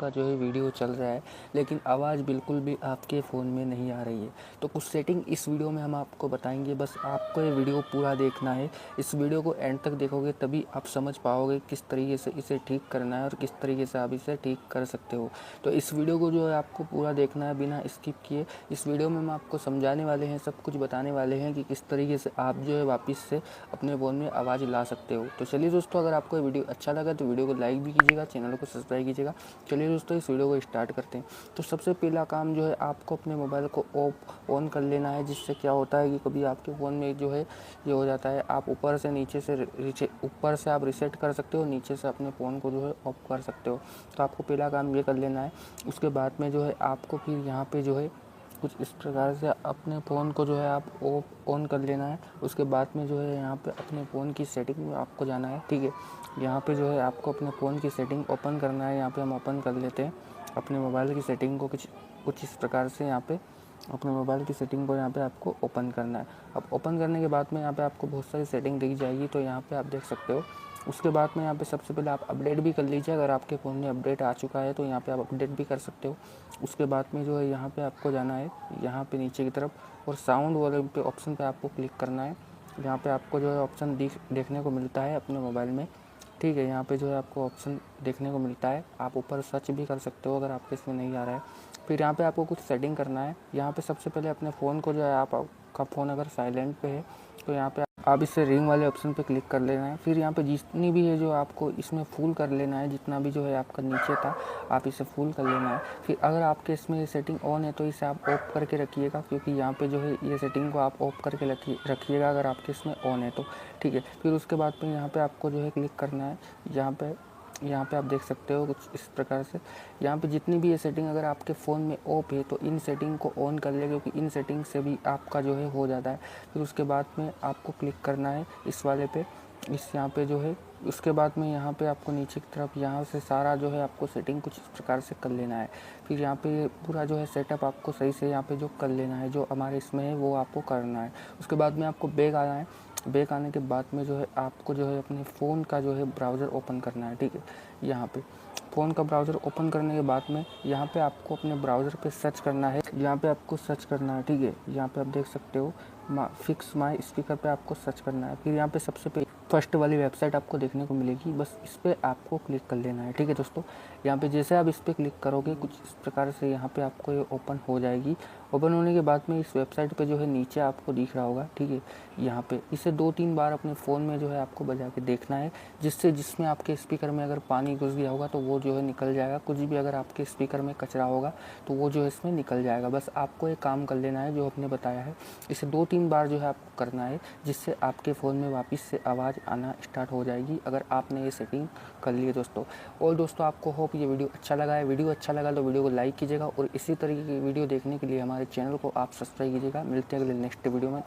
आपका जो है वीडियो चल रहा है लेकिन आवाज़ बिल्कुल भी आपके फ़ोन में नहीं आ रही है। तो कुछ सेटिंग इस वीडियो में हम आपको बताएंगे, बस आपको ये वीडियो पूरा देखना है। इस वीडियो को एंड तक देखोगे तभी आप समझ पाओगे किस तरीके से इसे ठीक करना है और किस तरीके से आप इसे ठीक कर सकते हो। तो इस वीडियो को जो है आपको पूरा देखना है बिना स्किप किए। इस वीडियो में हम आपको समझाने वाले हैं, सब कुछ बताने वाले हैं कि किस तरीके से आप जो है वापस से अपने फ़ोन में आवाज़ ला सकते हो। तो चलिए दोस्तों, अगर आपको ये वीडियो अच्छा लगा तो वीडियो को लाइक भी कीजिएगा, चैनल को सब्सक्राइब कीजिएगा। चलिए दोस्तों, इस वीडियो को स्टार्ट करते हैं। तो सबसे पहला काम जो है आपको अपने मोबाइल को ऑन कर लेना है, जिससे क्या होता है कि कभी आपके फ़ोन में जो है ये हो जाता है, आप ऊपर से आप रिसेट कर सकते हो, नीचे से अपने फ़ोन को जो है ऑफ कर सकते हो। तो आपको पहला काम ये कर लेना है। उसके बाद में जो है आपको फिर यहाँ पे जो है कुछ इस प्रकार से अपने फ़ोन को जो है आप ऑन कर लेना है। उसके बाद में जो है यहाँ पे अपने फ़ोन की सेटिंग में आपको जाना है, ठीक है। यहाँ पे जो है आपको अपने फ़ोन की सेटिंग ओपन करना है। यहाँ पे हम ओपन कर लेते हैं अपने मोबाइल की सेटिंग को। कुछ इस प्रकार से यहाँ पे अपने मोबाइल की सेटिंग को यहाँ पे आपको ओपन करना है। अब ओपन करने के बाद में यहाँ पे आपको बहुत सारी सेटिंग दिख जाएगी, तो यहाँ पे आप देख सकते हो। उसके बाद में यहाँ पे सबसे पहले आप अपडेट भी कर लीजिए। अगर आपके फ़ोन में अपडेट आ चुका है तो यहाँ पे आप अपडेट भी कर सकते हो। उसके बाद में जो है यहाँ पे आपको जाना है, यहाँ पे नीचे की तरफ, और साउंड वाले पे ऑप्शन पे आपको क्लिक करना है। यहाँ पे आपको जो है ऑप्शन देखने को मिलता है अपने मोबाइल में, ठीक है। यहाँ पे जो है आपको ऑप्शन देखने को मिलता है, आप ऊपर सर्च भी कर सकते हो अगर आपके इसमें नहीं आ रहा है। फिर यहाँ पे आपको कुछ सेटिंग करना है। यहाँ पे सबसे पहले अपने फ़ोन को जो है आपका फ़ोन अगर साइलेंट पे है तो यहाँ पे आप इससे रिंग वाले ऑप्शन पे क्लिक कर लेना है। फिर यहाँ पे जितनी भी है जो आपको इसमें फुल कर लेना है, जितना भी जो है आपका नीचे था आप इसे फुल कर लेना है। फिर अगर आपके इसमें ये सेटिंग ऑन है तो इसे आप ऑफ करके रखिएगा, क्योंकि यहाँ पे जो है ये सेटिंग को आप ऑफ करके रखिएगा अगर आपके इसमें ऑन है तो, ठीक है। फिर उसके बाद में यहाँ पे आपको जो है क्लिक करना है। यहाँ पे आप देख सकते हो कुछ इस प्रकार से। यहाँ पे जितनी भी ये सेटिंग अगर आपके फ़ोन में ऑफ है तो इन सेटिंग को ऑन कर ले, क्योंकि इन सेटिंग से भी आपका जो है हो जाता है। फिर उसके बाद में आपको क्लिक करना है इस वाले पे, यहाँ पे जो है। उसके बाद में यहाँ पे आपको नीचे की तरफ यहाँ से सारा जो है आपको सेटिंग कुछ इस प्रकार से कर लेना है। फिर यहाँ पे पूरा जो है सेटअप आपको सही से यहाँ पे जो कर लेना है, जो हमारे इसमें है वो आपको करना है। उसके बाद में आपको बैक आना है। बैक आने के बाद में जो है आपको जो है अपने फ़ोन का जो है ब्राउज़र ओपन करना है, ठीक है। यहाँ पे फ़ोन का ब्राउज़र ओपन करने के बाद में यहाँ पे आपको अपने ब्राउज़र पे सर्च करना है। यहाँ पे आपको सर्च करना है, ठीक है। यहाँ पे आप देख सकते हो फिक्स माई स्पीकर पे आपको सर्च करना है। फिर यहाँ पे सबसे पहले फर्स्ट वाली वेबसाइट आपको देखने को मिलेगी, बस इस पर आपको क्लिक कर लेना है, ठीक है दोस्तों। यहाँ पे जैसे आप इस पर क्लिक करोगे कुछ इस प्रकार से यहाँ पे आपको ये ओपन हो जाएगी। ओपन होने के बाद में इस वेबसाइट पे जो है नीचे आपको दिख रहा होगा, ठीक है। यहाँ पे इसे 2-3 बार अपने फ़ोन में जो है आपको बजा के देखना है, जिसमें आपके स्पीकर में अगर पानी घुस गया होगा तो वो जो है निकल जाएगा। कुछ भी अगर आपके स्पीकर में कचरा होगा तो वो जो है इसमें निकल जाएगा। बस आपको एक काम कर लेना है जो हमने बताया है, इसे 2-3 बार जो है आपको करना है, जिससे आपके फ़ोन में वापस से आवाज़ आना स्टार्ट हो जाएगी, अगर आपने ये सेटिंग कर ली है दोस्तों। और दोस्तों, आपको होप ये वीडियो अच्छा लगा है। वीडियो अच्छा लगा तो वीडियो को लाइक कीजिएगा, और इसी तरीके की वीडियो देखने के लिए हमारे चैनल को आप सब्सक्राइब कीजिएगा। मिलते हैं अगले नेक्स्ट वीडियो में।